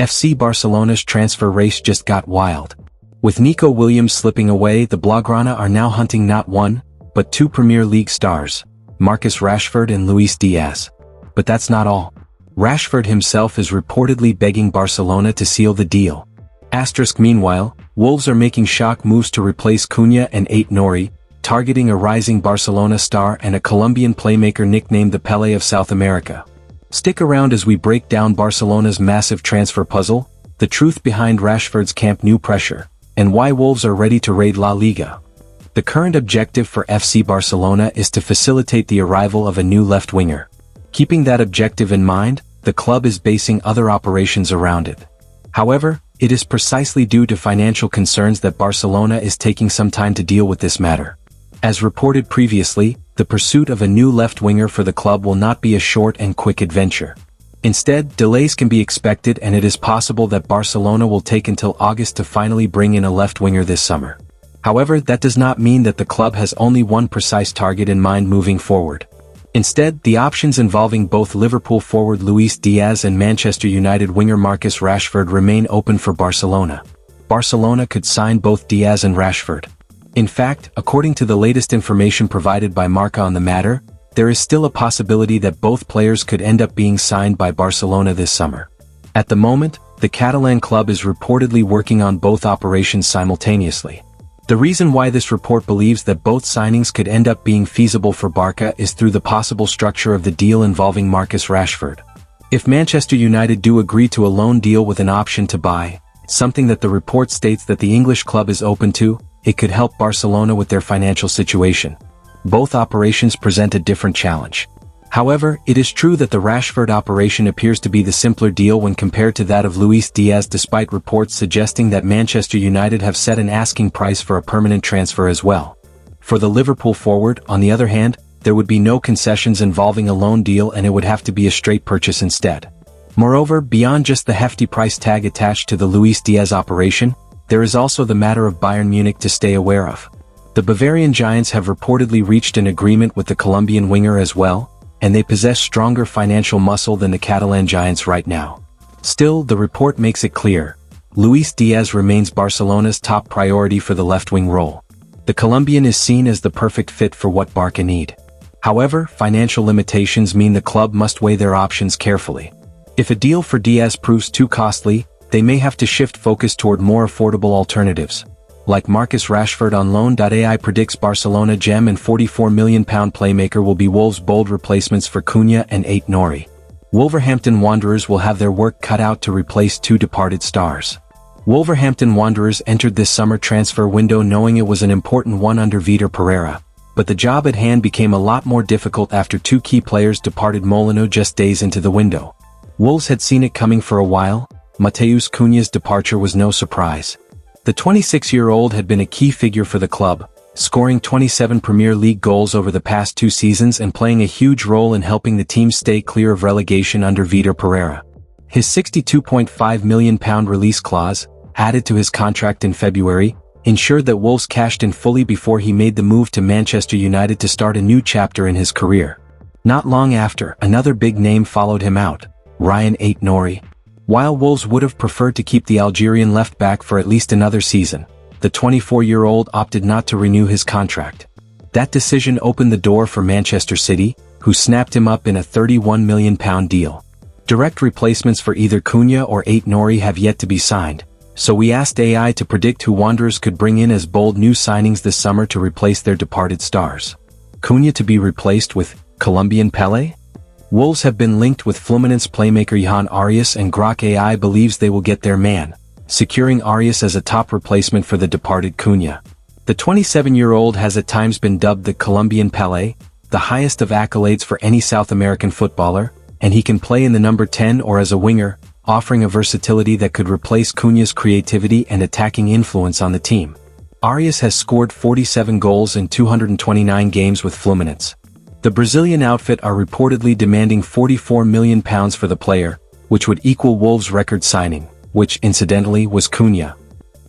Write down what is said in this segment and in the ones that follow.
FC Barcelona's transfer race just got wild. With Nico Williams slipping away, the Blaugrana are now hunting not one, but two Premier League stars, Marcus Rashford and Luis Diaz. But that's not all. Rashford himself is reportedly begging Barcelona to seal the deal. Meanwhile, Wolves are making shock moves to replace Cunha and Aït-Nouri, targeting a rising Barcelona star and a Colombian playmaker nicknamed the Pelé of South America. Stick around as we break down Barcelona's massive transfer puzzle, the truth behind Rashford's Camp Nou pressure, and why Wolves are ready to raid La Liga. The current objective for FC Barcelona is to facilitate the arrival of a new left winger. Keeping that objective in mind, the club is basing other operations around it. However, it is precisely due to financial concerns that Barcelona is taking some time to deal with this matter. As reported previously, the pursuit of a new left winger for the club will not be a short and quick adventure. Instead, delays can be expected, and it is possible that Barcelona will take until August to finally bring in a left winger this summer. However, that does not mean that the club has only one precise target in mind moving forward. Instead, the options involving both Liverpool forward Luis Diaz and Manchester United winger Marcus Rashford remain open for Barcelona. Barcelona could sign both Diaz and Rashford. In fact, according to the latest information provided by Marca on the matter, there is still a possibility that both players could end up being signed by Barcelona this summer. At the moment, the Catalan club is reportedly working on both operations simultaneously. The reason why this report believes that both signings could end up being feasible for Barca is through the possible structure of the deal involving Marcus Rashford. If Manchester United do agree to a loan deal with an option to buy, something that the report states that the English club is open to, it could help Barcelona with their financial situation. Both operations present a different challenge. However, it is true that the Rashford operation appears to be the simpler deal when compared to that of Luis Diaz, despite reports suggesting that Manchester United have set an asking price for a permanent transfer as well. For the Liverpool forward, on the other hand, there would be no concessions involving a loan deal, and it would have to be a straight purchase instead. Moreover, beyond just the hefty price tag attached to the Luis Diaz operation, there is also the matter of Bayern Munich to stay aware of. The Bavarian Giants have reportedly reached an agreement with the Colombian winger as well, and they possess stronger financial muscle than the Catalan Giants right now. Still, the report makes it clear, Luis Diaz remains Barcelona's top priority for the left-wing role. The Colombian is seen as the perfect fit for what Barca need. However, financial limitations mean the club must weigh their options carefully. If a deal for Diaz proves too costly, they may have to shift focus toward more affordable alternatives. Like Marcus Rashford on loan. AI predicts Barcelona gem and £44 million playmaker will be Wolves' bold replacements for Cunha and Aït-Nouri. Wolverhampton Wanderers will have their work cut out to replace two departed stars. Wolverhampton Wanderers entered this summer transfer window knowing it was an important one under Vitor Pereira, but the job at hand became a lot more difficult after two key players departed Molino just days into the window. Wolves had seen it coming for a while. Matheus Cunha's departure was no surprise. The 26-year-old had been a key figure for the club, scoring 27 Premier League goals over the past 2 seasons and playing a huge role in helping the team stay clear of relegation under Vitor Pereira. His £62.5 million release clause, added to his contract in February, ensured that Wolves cashed in fully before he made the move to Manchester United to start a new chapter in his career. Not long after, another big name followed him out, Ryan Aït-Nouri. While Wolves would have preferred to keep the Algerian left-back for at least another season, the 24-year-old opted not to renew his contract. That decision opened the door for Manchester City, who snapped him up in a £31 million deal. Direct replacements for either Cunha or Aït-Nouri have yet to be signed, so we asked AI to predict who Wanderers could bring in as bold new signings this summer to replace their departed stars. Cunha to be replaced with Colombian Pelé? Wolves have been linked with Fluminense playmaker Johan Arias, and Grok AI believes they will get their man, securing Arias as a top replacement for the departed Cunha. The 27-year-old has at times been dubbed the Colombian Pelé, the highest of accolades for any South American footballer, and he can play in the number 10 or as a winger, offering a versatility that could replace Cunha's creativity and attacking influence on the team. Arias has scored 47 goals in 229 games with Fluminense. The Brazilian outfit are reportedly demanding £44 million for the player, which would equal Wolves' record signing, which, incidentally, was Cunha.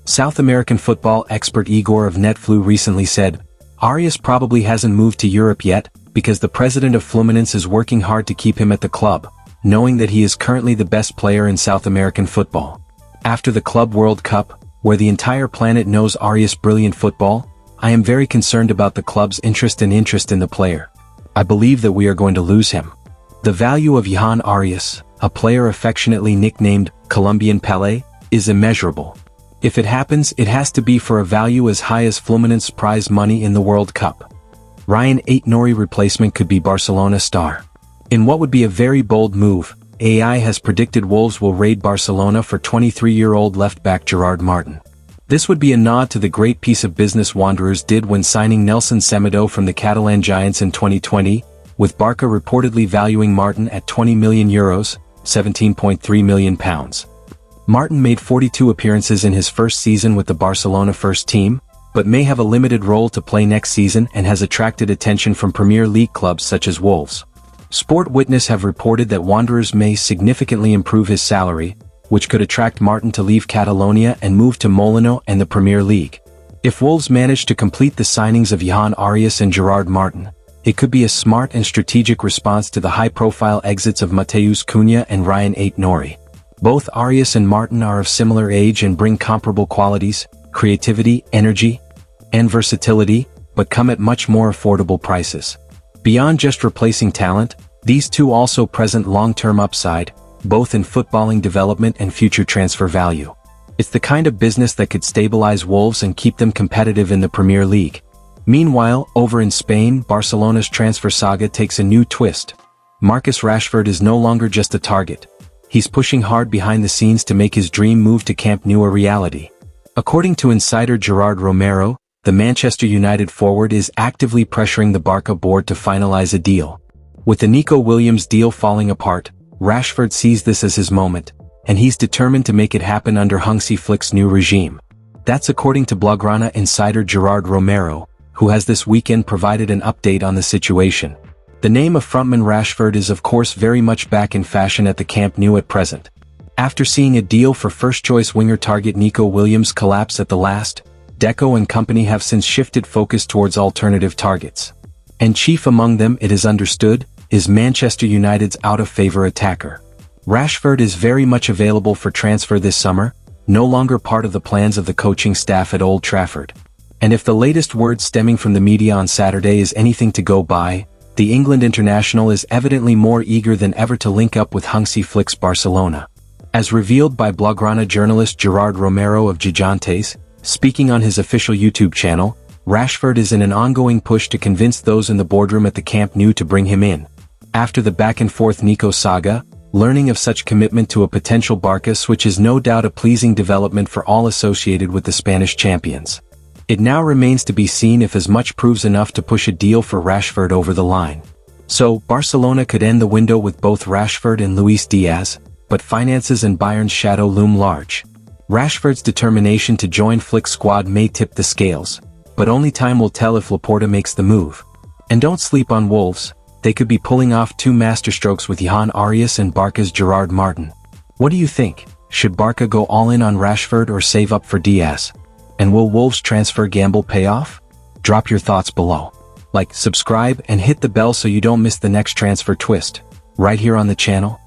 South American football expert Igor of Netflu recently said, Arias probably hasn't moved to Europe yet, because the president of Fluminense is working hard to keep him at the club, knowing that he is currently the best player in South American football. After the Club World Cup, where the entire planet knows Arias' brilliant football, I am very concerned about the club's interest in the player. I believe that we are going to lose him. The value of Johan Arias, a player affectionately nicknamed Colombian Pelé, is immeasurable. If it happens, it has to be for a value as high as Fluminense prize money in the World Cup. Ryan Aït-Nouri replacement could be Barcelona star. In what would be a very bold move, AI has predicted Wolves will raid Barcelona for 23-year-old left-back Gerard Martin. This would be a nod to the great piece of business Wanderers did when signing Nelson Semedo from the Catalan Giants in 2020, with Barca reportedly valuing Martin at €20 million, £17.3 million. Martin made 42 appearances in his first season with the Barcelona first team, but may have a limited role to play next season and has attracted attention from Premier League clubs such as Wolves. Sport Witness have reported that Wanderers may significantly improve his salary, which could attract Martin to leave Catalonia and move to Molino and the Premier League. If Wolves manage to complete the signings of Johan Arias and Gerard Martin, it could be a smart and strategic response to the high-profile exits of Matheus Cunha and Ryan Aït-Nouri. Both Arias and Martin are of similar age and bring comparable qualities, creativity, energy, and versatility, but come at much more affordable prices. Beyond just replacing talent, these two also present long-term upside, both in footballing development and future transfer value. It's the kind of business that could stabilize Wolves and keep them competitive in the Premier League. Meanwhile, over in Spain, Barcelona's transfer saga takes a new twist. Marcus Rashford is no longer just a target. He's pushing hard behind the scenes to make his dream move to Camp Nou a reality. According to insider Gerard Romero, the Manchester United forward is actively pressuring the Barca board to finalize a deal. With the Nico Williams deal falling apart, Rashford sees this as his moment, and he's determined to make it happen under Hansi Flick's new regime. That's according to Blaugrana insider Gerard Romero, who has this weekend provided an update on the situation. The name of frontman Rashford is of course very much back in fashion at the Camp Nou at present. After seeing a deal for first-choice winger target Nico Williams collapse at the last, Deco and company have since shifted focus towards alternative targets. And chief among them, it is understood, is Manchester United's out-of-favor attacker. Rashford is very much available for transfer this summer, no longer part of the plans of the coaching staff at Old Trafford. And if the latest word stemming from the media on Saturday is anything to go by, the England international is evidently more eager than ever to link up with Hansi Flick's Barcelona. As revealed by Blaugrana journalist Gerard Romero of Gigantes, speaking on his official YouTube channel, Rashford is in an ongoing push to convince those in the boardroom at the Camp Nou to bring him in. After the back-and-forth Nico saga, learning of such commitment to a potential Barca switch is no doubt a pleasing development for all associated with the Spanish champions. It now remains to be seen if as much proves enough to push a deal for Rashford over the line. So, Barcelona could end the window with both Rashford and Luis Diaz, but finances and Bayern's shadow loom large. Rashford's determination to join Flick's squad may tip the scales, but only time will tell if Laporta makes the move. And don't sleep on Wolves, they could be pulling off two masterstrokes with Johan Arias and Barca's Gerard Martin. What do you think? Should Barca go all in on Rashford or save up for Diaz? And will Wolves' transfer gamble pay off? Drop your thoughts below. Like, subscribe, and hit the bell so you don't miss the next transfer twist, right here on the channel.